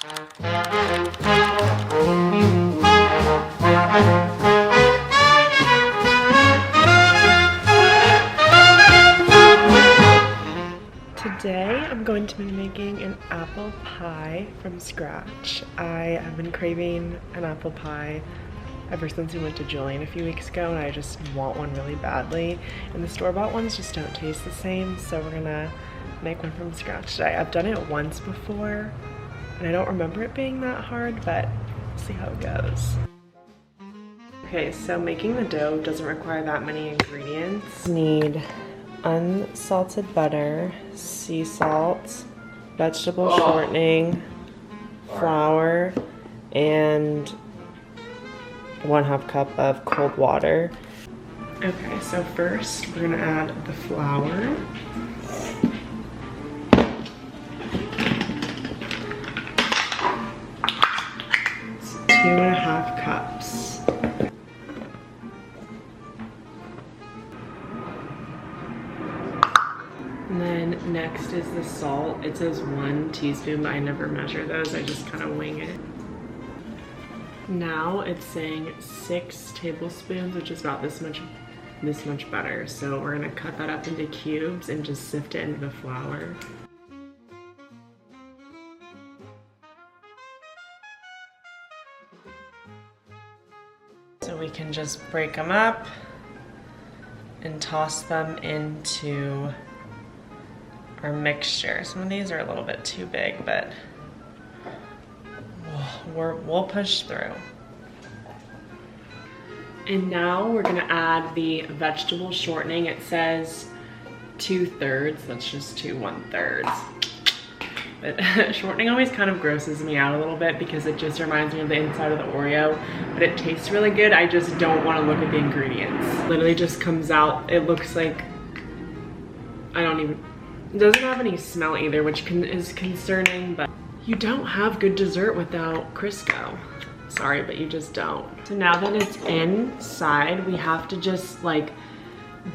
Today I'm going to be making an apple pie from scratch. I have been craving an apple pie ever since we went to Julian a few weeks ago, and I just want one really badly. And the store-bought ones just don't taste the same, so we're gonna make one from scratch today. I've done it once before, and I don't remember it being that hard, but we'll see how it goes. Okay, so making the dough doesn't require that many ingredients. Need unsalted butter, sea salt, vegetable shortening, flour, and 1/2 cup of cold water. Okay, so first we're gonna add the flour. It's 2.5 cups. And then next is the salt. It says 1 teaspoon, but I never measure those. I just kind of wing it. Now it's saying 6 tablespoons, which is about this much butter. So we're gonna cut that up into cubes and just sift it into the flour. So we can just break them up and toss them into our mixture. Some of these are a little bit too big, but we'll push through. And now we're gonna add the vegetable shortening. It says 2/3, that's just 2 1/3. But shortening always kind of grosses me out a little bit because it just reminds me of the inside of the Oreo, but it tastes really good. I just don't want to look at the ingredients. Literally just comes out, it looks like, it doesn't have any smell either, which is concerning, but you don't have good dessert without Crisco. Sorry, but you just don't. So now that it's inside, we have to just like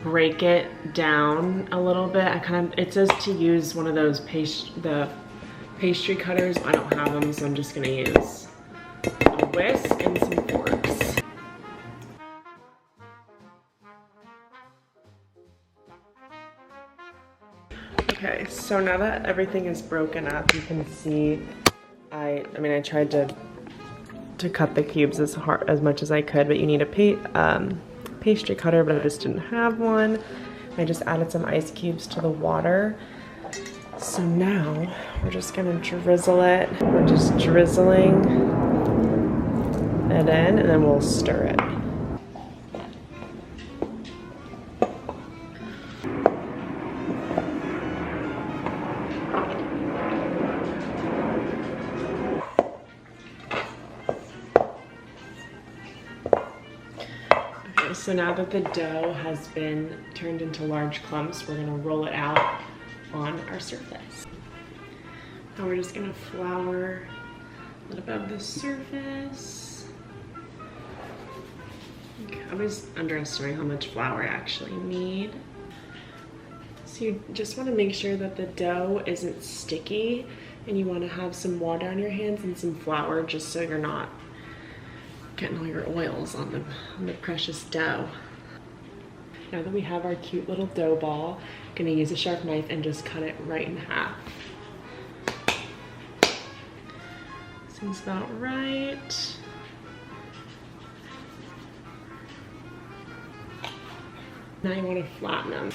break it down a little bit. It says to use one of those pastry cutters. I don't have them, so I'm just gonna use a whisk and some forks. Okay, so now that everything is broken up, you can see I tried to cut the cubes as much as I could, but you need a pastry cutter, but I just didn't have one. I just added some ice cubes to the water. So now we're just gonna drizzle it. We're just drizzling it in, and then we'll stir it. So now that the dough has been turned into large clumps, we're gonna roll it out on our surface. Now we're just gonna flour it above the surface. Okay, I was underestimating how much flour I actually need. So you just wanna make sure that the dough isn't sticky, and you wanna have some water on your hands and some flour just so you're not getting all your oils on the precious dough. Now that we have our cute little dough ball, I'm gonna use a sharp knife and just cut it right in half. Seems about right. Now you want to flatten them.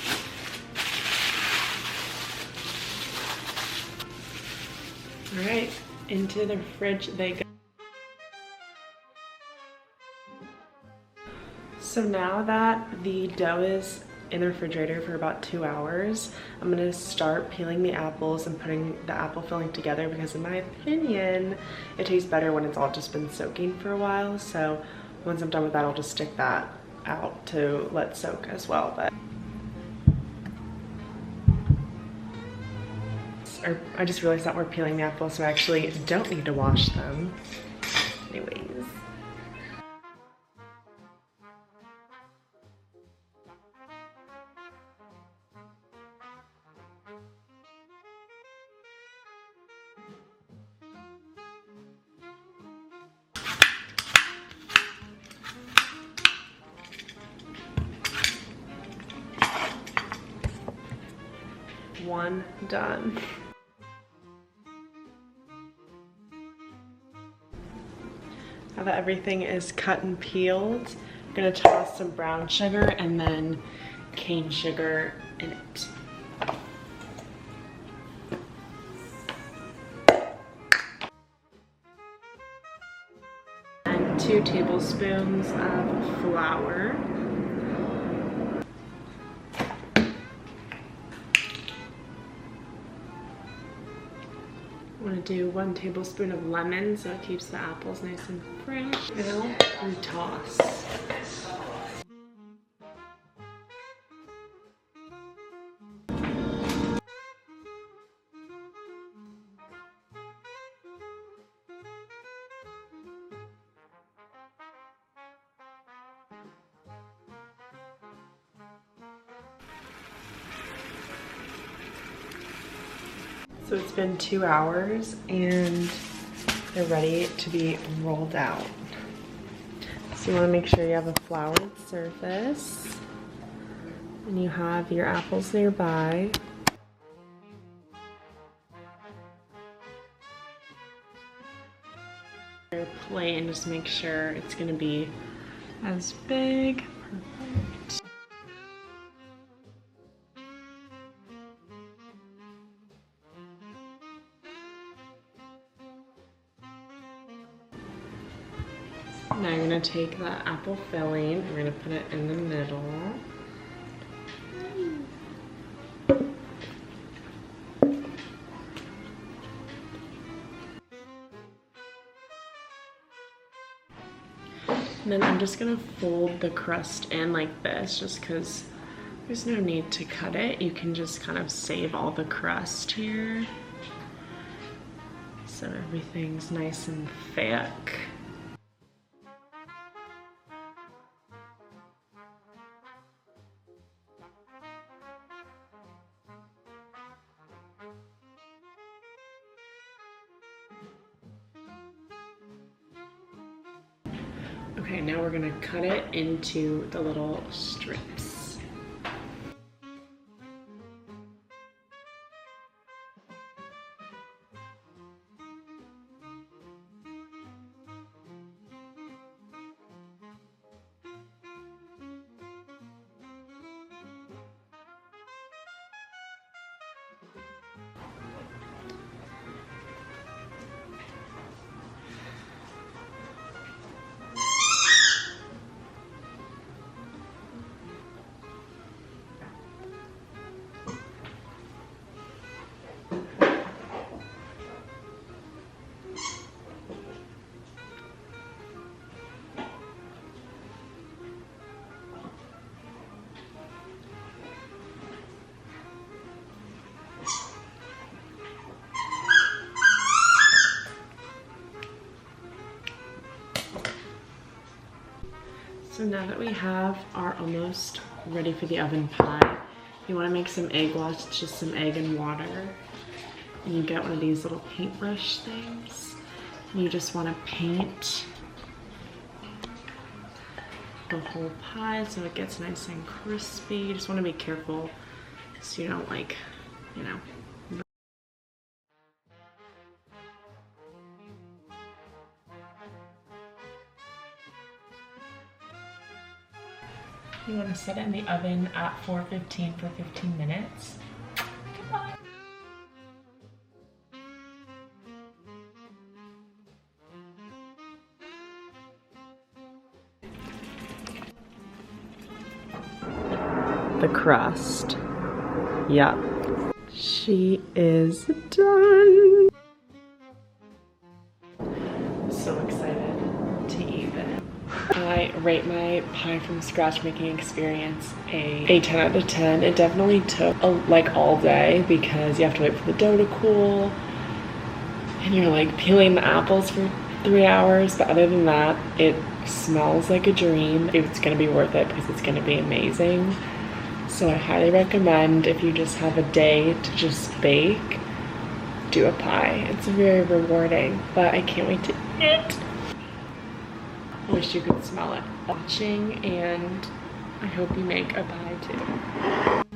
All right, into the fridge they go. So now that the dough is in the refrigerator for about 2 hours, I'm gonna start peeling the apples and putting the apple filling together, because in my opinion, it tastes better when it's all just been soaking for a while. So once I'm done with that, I'll just stick that out to let soak as well. But I just realized that we're peeling the apples, so I actually don't need to wash them. Anyways. one done. Now that everything is cut and peeled, I'm gonna toss some brown sugar and then cane sugar in it. And 2 tablespoons of flour. I'm gonna do 1 tablespoon of lemon so it keeps the apples nice and fresh. And toss. So it's been 2 hours and they're ready to be rolled out. So you want to make sure you have a floured surface and you have your apples nearby. Your plate and just make sure it's going to be as big. Perfect. Now you're going to take the apple filling, we're going to put it in the middle. And then I'm just going to fold the crust in like this just because there's no need to cut it. You can just kind of save all the crust here. So everything's nice and thick. Okay, now we're gonna cut it into the little strips. So now that we have our almost ready for the oven pie, you want to make some egg wash. It's just some egg and water. And you get one of these little paintbrush things. And you just want to paint the whole pie so it gets nice and crispy. You just want to be careful so you don't like, you know, you want to set it in the oven at 415 for 15 minutes. Goodbye. The crust. Yep. She is done. So excited to eat it. I rate my pie from scratch making experience a 10 out of 10. It definitely took like all day because you have to wait for the dough to cool and you're like peeling the apples for 3 hours, but other than that it smells like a dream. It's gonna be worth it because it's gonna be amazing. So I highly recommend if you just have a day to just bake, do a pie. It's very rewarding, but I can't wait to eat it. I wish you could smell it. Watching, and I hope you make a pie too.